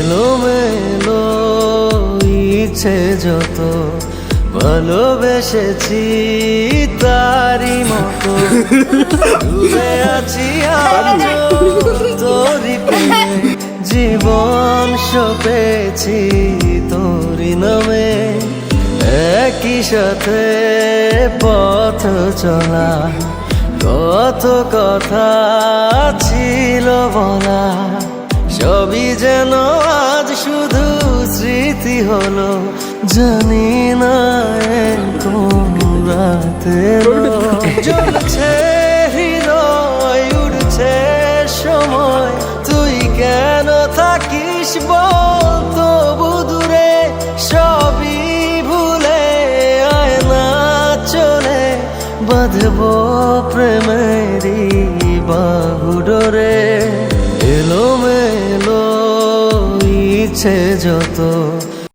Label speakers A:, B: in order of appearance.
A: এলোমেলো ইচ্ছে যত ভালোবেসেছি তারি মতো ডুবে আছি আজও তোরি প্রেমে জীবন সপেছি তোরি নামে একই সাথে পথ চলা কত কথা ছিল বলা সবই যেন আজ শুধু স্মৃতি হলো জানি না কোন রাতে জ্বলছে হৃদয় উঠছে সময় তুই কেন থাকিস বল তবু দূরে সবই ভুলে আয় না চলে বাঁধবো প্রেমেরই বাহুডোরে এলোমেলো ইচ্ছে যত